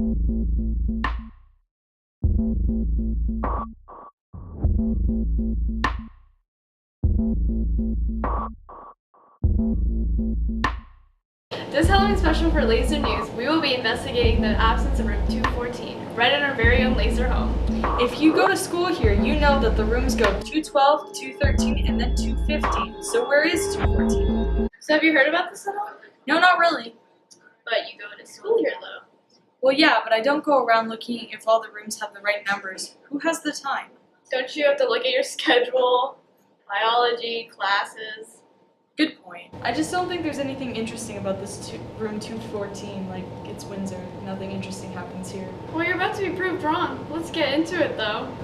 This Halloween special for Laser News, we will be investigating the absence of room 214, right in our very own laser home. If you go to school here, you know that the rooms go 212, 213, and then 215. So where is 214? So have you heard about this at all? No, not really. But you go to school here though. Well, yeah, but I don't go around looking if all the rooms have the right numbers. Who has the time? Don't you have to look at your schedule, biology, classes? Good point. I just don't think there's anything interesting about this room 214, like it's Windsor. Nothing interesting happens here. Well, you're about to be proved wrong. Let's get into it though.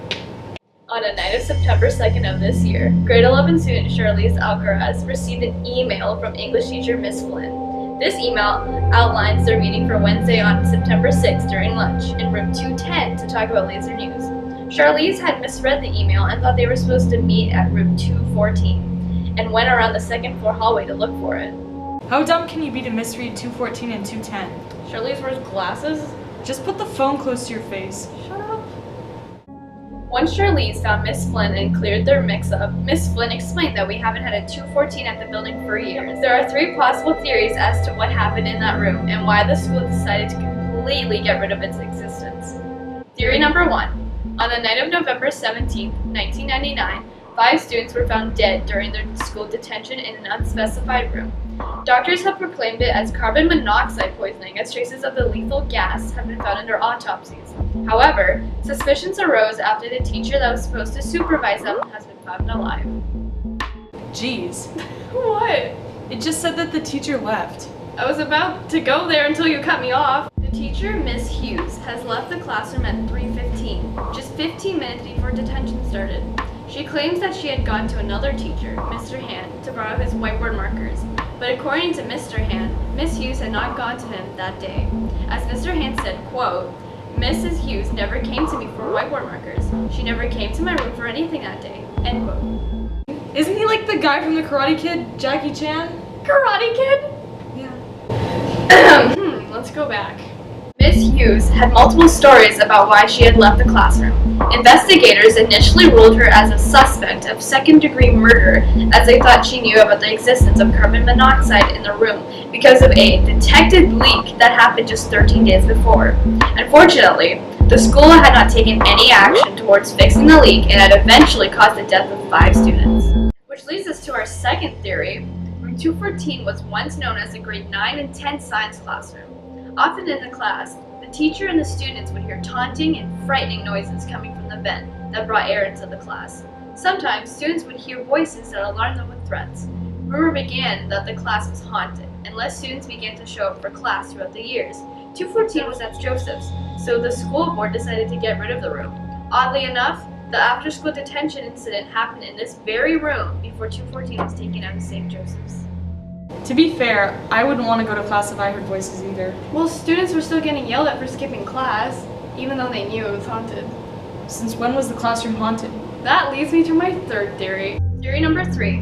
On a night of September 2nd of this year, grade 11 student Charlize Alcaraz received an email from English teacher Miss Flynn. This email outlines their meeting for Wednesday on September 6th during lunch in room 210 to talk about laser news. Charlize had misread the email and thought they were supposed to meet at room 214. And went around the second floor hallway to look for it. How dumb can you be to misread 214 and 210? Charlize wears glasses? Just put the phone close to your face. Shut up. Once Charlize found Miss Flynn and cleared their mix-up, Miss Flynn explained that we haven't had a 214 at the building for years. There are 3 possible theories as to what happened in that room and why the school decided to completely get rid of its existence. Theory number 1. On the night of November 17, 1999, 5 students were found dead during their school detention in an unspecified room. Doctors have proclaimed it as carbon monoxide poisoning, as traces of the lethal gas have been found in their autopsies. However, suspicions arose after the teacher that was supposed to supervise them has been found alive. Jeez. What? It just said that the teacher left. I was about to go there until you cut me off. The teacher, Miss Hughes, has left the classroom at 3:15, just 15 minutes before detention started. She claims that she had gone to another teacher, Mr. Hand, to borrow his whiteboard markers, but according to Mr. Hand, Miss Hughes had not gone to him that day. As Mr. Hand said, quote, "Mrs. Hughes never came to me for whiteboard markers. She never came to my room for anything that day," end quote. Isn't he like the guy from the Karate Kid, Jackie Chan? Karate Kid? Yeah. Let's go back. Miss Hughes had multiple stories about why she had left the classroom. Investigators initially ruled her as a suspect of second-degree murder, as they thought she knew about the existence of carbon monoxide in the room because of a detected leak that happened just 13 days before. Unfortunately, the school had not taken any action towards fixing the leak and had eventually caused the death of 5 students. Which leads us to our second theory. Room 214 was once known as a grade 9 and 10 science classroom. Often in the class, the teacher and the students would hear taunting and frightening noises coming from the vent that brought air into the class. Sometimes, students would hear voices that alarmed them with threats. Rumor began that the class was haunted, and less students began to show up for class throughout the years. 214 was at Joseph's, so the school board decided to get rid of the room. Oddly enough, the after-school detention incident happened in this very room before 214 was taken out of St. Joseph's. To be fair, I wouldn't want to go to class if I heard voices either. Well, students were still getting yelled at for skipping class, even though they knew it was haunted. Since when was the classroom haunted? That leads me to my third theory. Theory number 3.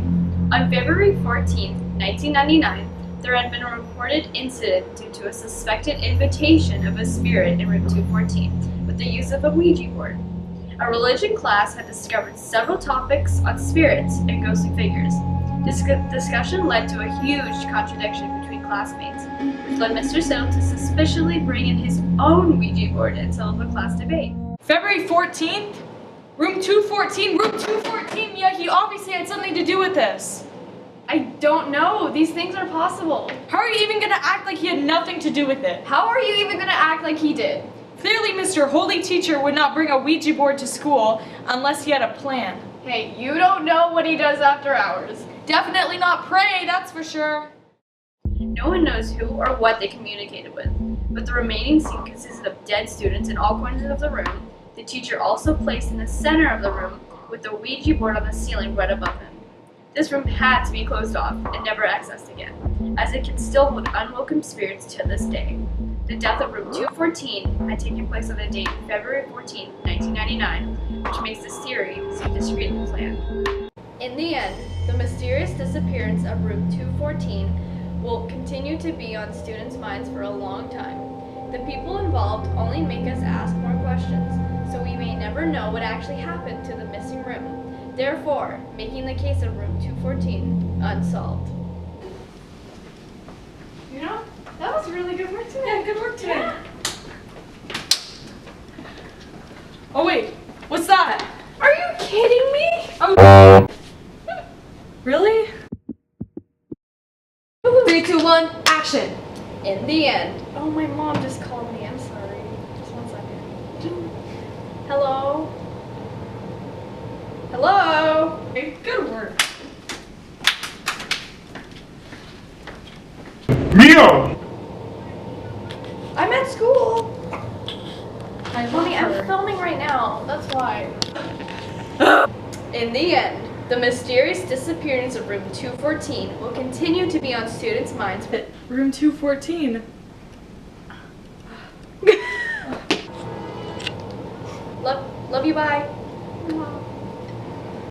On February 14, 1999, there had been a reported incident due to a suspected invitation of a spirit in room 214 with the use of a Ouija board. A religion class had discovered several topics on spirits and ghostly figures. This discussion led to a huge contradiction between classmates, which led Mr. Siddle to suspiciously bring in his own Ouija board and settle the class debate. February 14th? Room 214? Room 214? Yeah, he obviously had something to do with this. I don't know. These things are possible. How are you even going to act like he had nothing to do with it? How are you even going to act like he did? Clearly, Mr. Holy Teacher would not bring a Ouija board to school unless he had a plan. Hey, you don't know what he does after hours. Definitely not pray, that's for sure. No one knows who or what they communicated with, but the remaining scene consisted of dead students in all corners of the room, the teacher also placed in the center of the room with the Ouija board on the ceiling right above him. This room had to be closed off and never accessed again, as it can still hold unwelcome spirits to this day. The death of room 214 had taken place on the date February 14, 1999, which makes this theory seem discreetly planned. In the end, the mysterious disappearance of room 214 will continue to be on students' minds for a long time. The people involved only make us ask more questions, so we may never know what actually happened to the missing room, therefore making the case of room 214 unsolved. You know, that was really good work today. Yeah, good work today. Yeah. Oh wait, what's that? Are you kidding me? Oh. Really? 3, 2, 1, action. In the end. Oh, my mom just called me. I'm sorry. Just 1 second. Hello? Hello? Okay, good work. Mia! I'm at school. I Mommy, love I'm her. filming right now. That's why. In the end, the mysterious disappearance of room 214 will continue to be on students' minds. Room 214. Love you, bye.